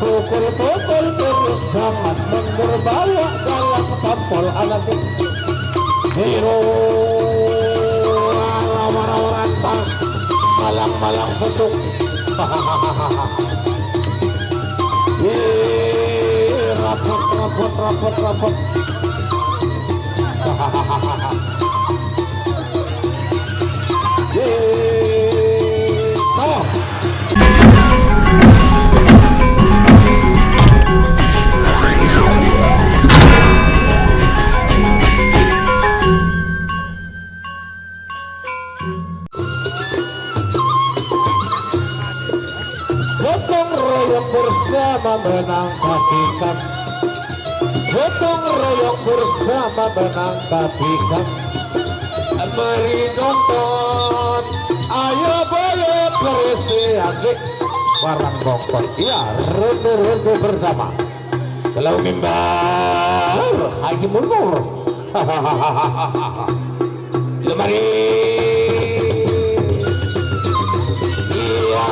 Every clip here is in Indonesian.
pukul terus jangan mundur bawa dalam tampol anak hero lawan tas malang-malang betuk rapot gotong royong bersama menang hakikat, gotong royong bersama menang hakikat. Mari nonton, ayo boyo berisi adik warang bongkot. Iya, rundu bersama kalau mimbar Haji Mundur. Mari. Iya,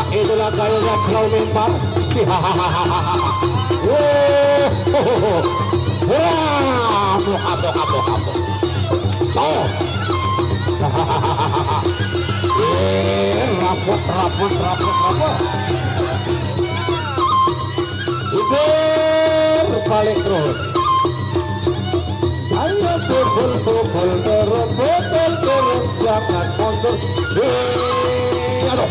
itulah gayanya kalau mimbar. Hahaha. Oh, rapot. Udah balik terus. Ayo pukul terus jangan mundur. Aduh.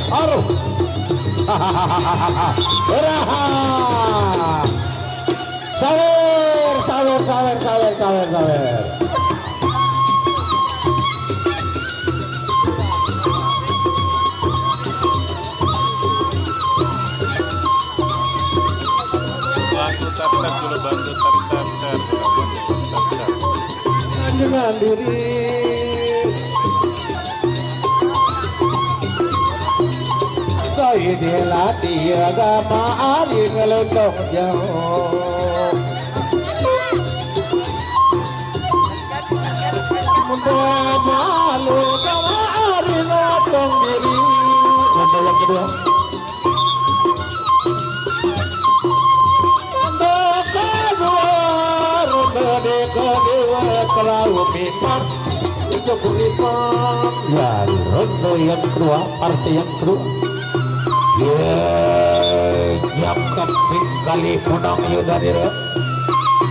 Aruh. Hahaha. Sawer. Dengan diri saya dilatih agama ari ngelondong jauh. Malu kemari notong diri. Ronde yang kedua. Ronde kedua kalau mimbar itu kuripang. Ya, ronde yang kedua, partai yang kedua. Yang keping kali punang yudhadira.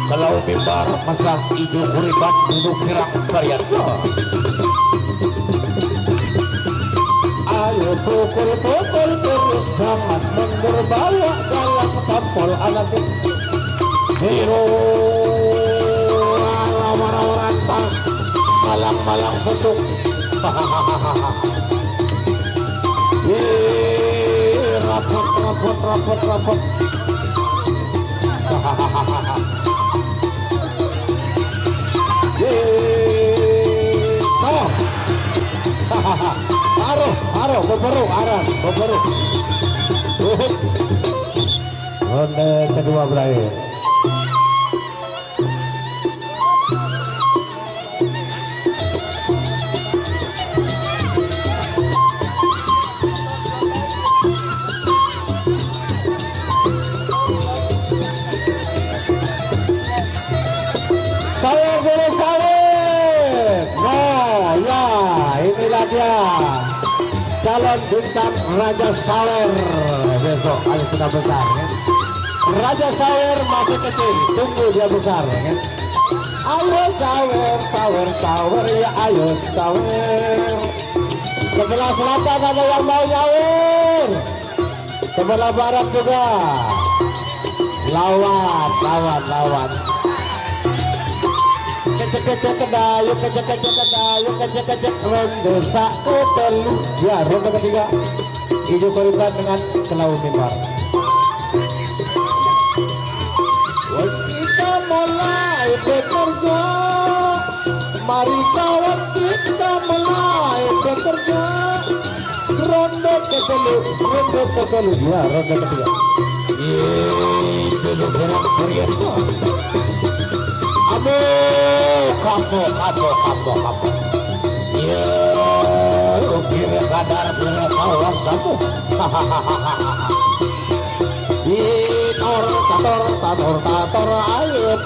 Kalau mimbar masak hijau kuriban duduk kirang karyan. Ayo pukul terus jangan mundur bawa dalam tampol anak hero lawan tas malang-malang betuk. Rapot. Aruh, beberu. Ronde kedua berakhir. Dia calon bintang Raja Sawer besok kali sudah besar ya. Raja Sawer masih kecil, tunggu dia besar ya. Ayo Sawer ya, ayo Sawer. Sebelah selatan ada yang mau nyawer, sebelah barat juga lawan. Kecek ronde satu telu ya, ronde ketiga hijau kuriban dengan kelau mimbar. Kita mulai bekerja, mari kawan kita mulai bekerja. Ronde ketelu ya, ronde ketiga. Itu gerak kurian. Aduh, kamu. Ya, kamu. Tator, tator, tator, tator, ayo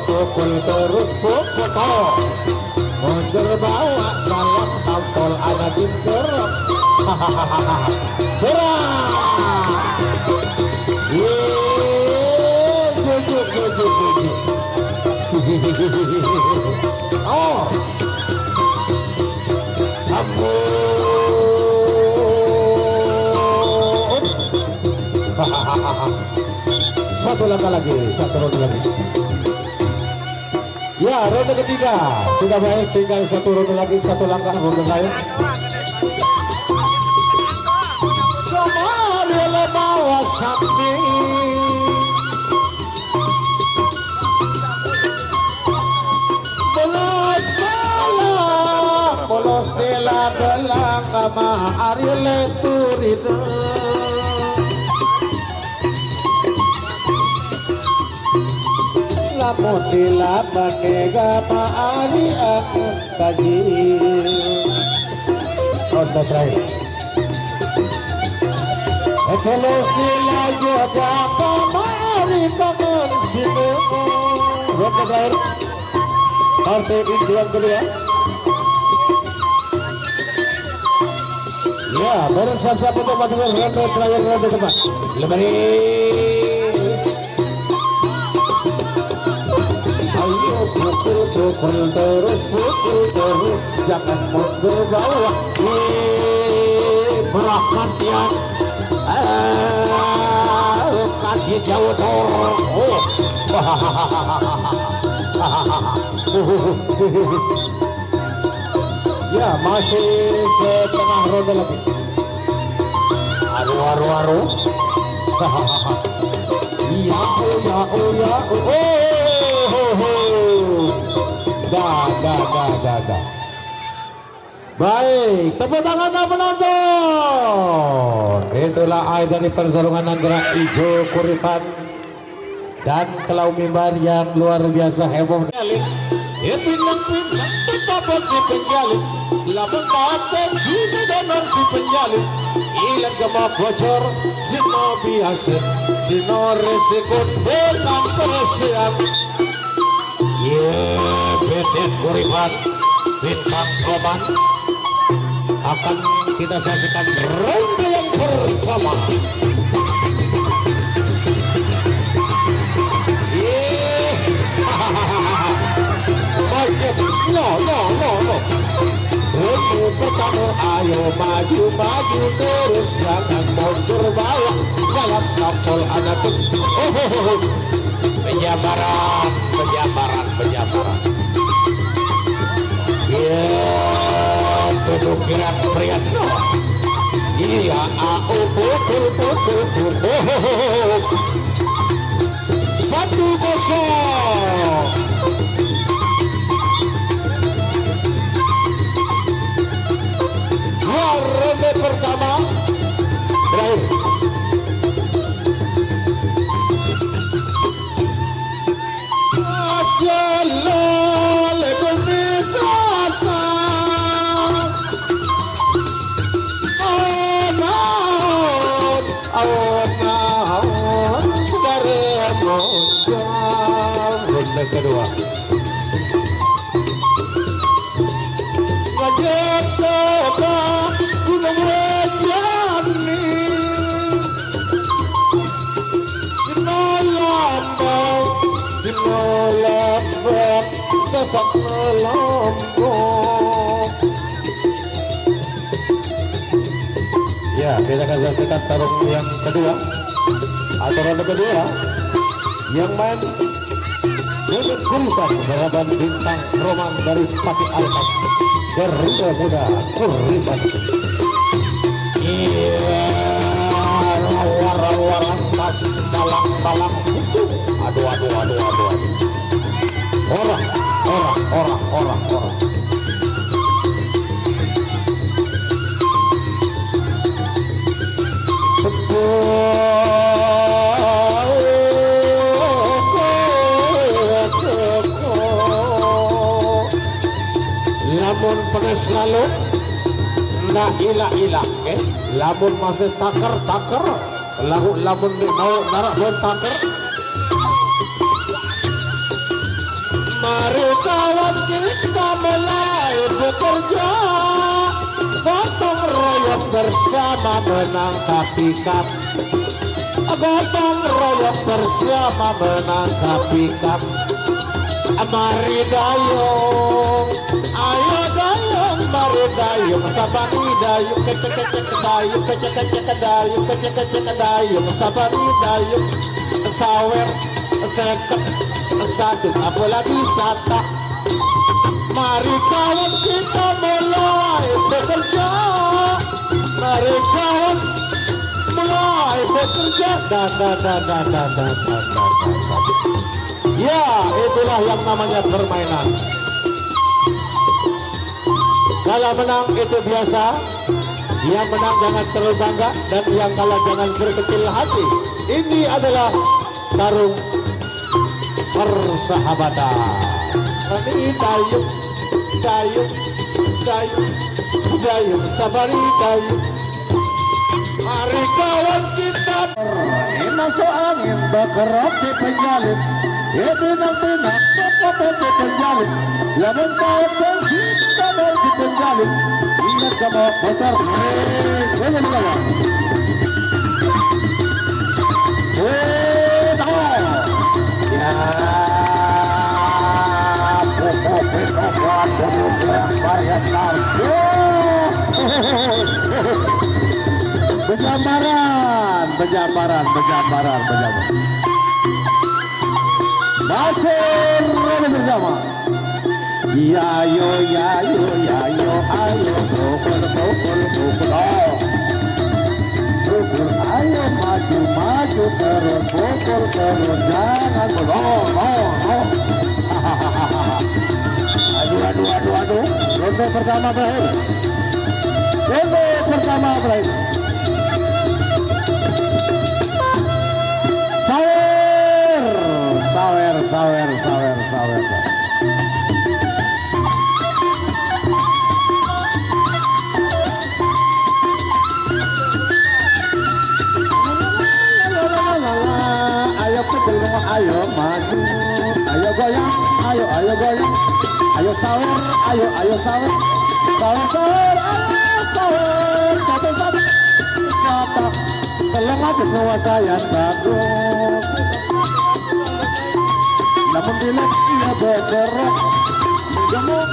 pukul terus pukul. Mundur bawa dalam tampol anak pinter. Jujuk. Oh, kamu. Satu langkah lagi, satu ronde lagi. Ya, ronde ketiga sudah baik, tinggal satu ronde lagi, satu langkah ronde lain. Kemarin bawa sapi, bolos tela belang kama Ariel Turino. Lamun dilapan nega maani akan kaji. Ronde terakhir. Etelos dilajaga kamari kangen sini. Ronde terakhir. Partai Indian kedua. Ya, bersama untuk melakukan ronde terakhir ronde depan. Lebih. Pukul terus, jangan mundur bawah. Perhatian, kaki jauh dorong. Ya, masih ke tengah ronde lagi. Aduh. Ya. Dah. Baik, tepuk tangan penonton. Itulah akhir dari pertarungan antara Ijo Kuripan dan Kelau Mimbar yang luar biasa heboh. Pinang tetapos si penjalin, lamun paten sini dengan si penjalin. Ilang gemak bocor, sino biasa, sino resikun dengan persiap. Betet Kuripan bintang Roman akan kita saksikan ronde yang pertama. No. Ronde pertama, ayo maju terus, jangan mundur bawah dalam kapal anak. Penjabaran. Ya, tudukiran Priyatno. Iya, pukul. 1-0. Ronde pertama berakhir. Jalal berbisasa, awon segera muncul. Ronde kedua. Wajib toba gunung rejani, Sinolambang sesak melompong. Ya, kita akan saksikan tarung yang kedua atau ronde kedua yang main Bebet Kuripan berhadapan bintang Roman dari Pati Alpas Garuda Muda Kuripan. Iya, rawar-rawaran tas balang-balang itu. Aduh. Orang. Namun pedas lalu La ilah ilah, lamun masih taker lamun mau narak bon taker. Mari kawan kita mulai bekerja, gotong royong bersama menangkap ikan. Gotong royong bersama menangkap ikan. Mari dayung, ayo dayung, mari dayung, sabari dayung, kecek dayung, kecek dayung, sabari dayung, sawer, seket, satu, apalagi sata. Mari kawan kita mulai bekerja, mari kawan mulai bekerja, dan. Ya, itulah yang namanya permainan. Kalau menang itu biasa, yang menang jangan terlalu bangga, dan yang kalah jangan berkecil hati. Ini adalah tarung persahabatan. Ini dayung, sabari dayung. Mari kawan kita masuk angin bergerak di penjalin. Ya pinang-pinang bergerak di penjalin. Lamun kau bensin kadang di penjalin. Ingat sama motor. Jangan kalah. Ya. Penjambaran. Masih bersama. Ya yo, ayo pukul. Pukul, ayo maju terus, pukul terus, jangan belum. Aduh. Ronde pertama berakhir. Sawer. Ayo kecil, ayo maju, ayo goyang, ayo goyang, ayo sawer, ayo sawer, satu, tolong aja penguasaan bagus. Namun bila ia bergerak, gemuk,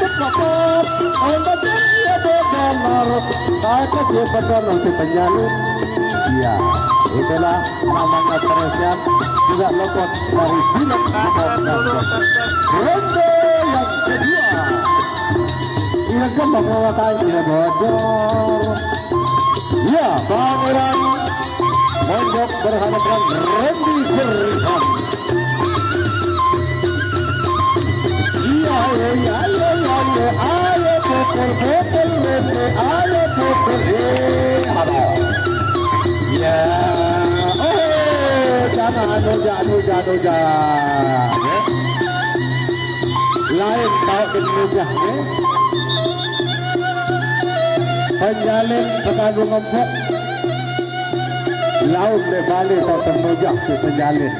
berkokok, ombaknya ia bergelar, tak dia bergerak di penjalin. Iya, itulah namanya Teresian, juga lopot dari film ronde yang kedua. Ia kembang menguasai bocor. Ya, pangeran Monjok berhadapan Randy Berikan. Ayo pukul Randy, ayo pukul. Ya, jangan. Lain tahu Indonesia, penjalin Pekadung Empuk, laut de Bali atau Temujak si penjalin,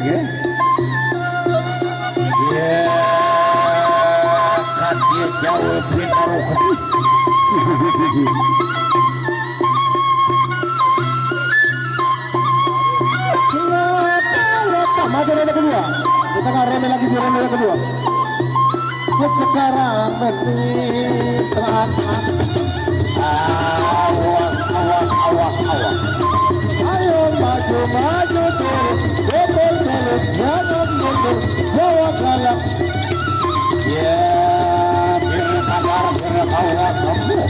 kan dia jauh pintaruh. Maju ronde kedua, kita nggak reme lagi di ronde kedua. Sekarang tengah. Awas. Ayo maju terus, terus, jangan mundur, bawa galak. Ya, awas kamu.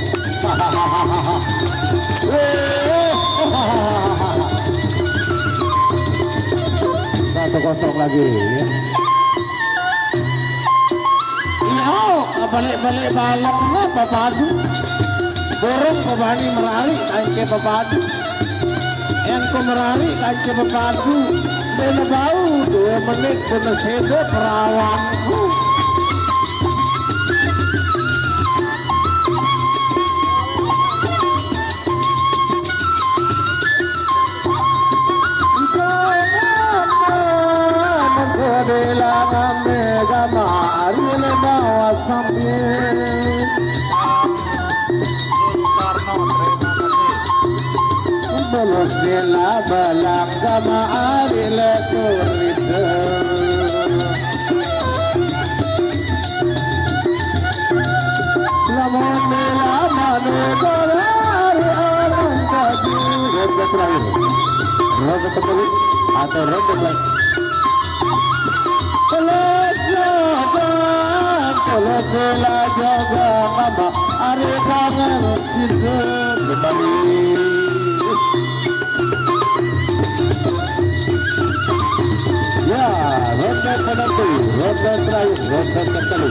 1-0 lagi. Balik balap na papadu. Borong ko bani merali kain ke papadu. Yan ko merali kain ke papadu. Bena bau 2 menit kena sedo perawanku. Rosela balangga maari lekurite lamun dilamane kolari orang kaji ronde terakhir ronde kembali atau ronde lagi kalau bela jaga mama ari kangen situ kembali ya ronde penentu ronde terakhir ronde kembali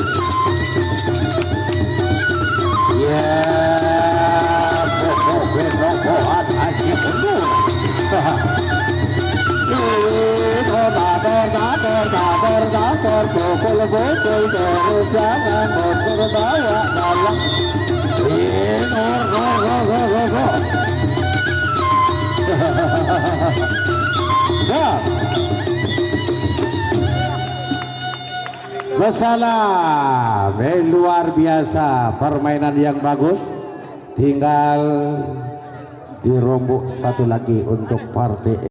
ya bohong aja mundur pukul terus jangan motor bawa dalam Wassalam. Luar biasa permainan yang bagus, tinggal dirombok satu lagi untuk partai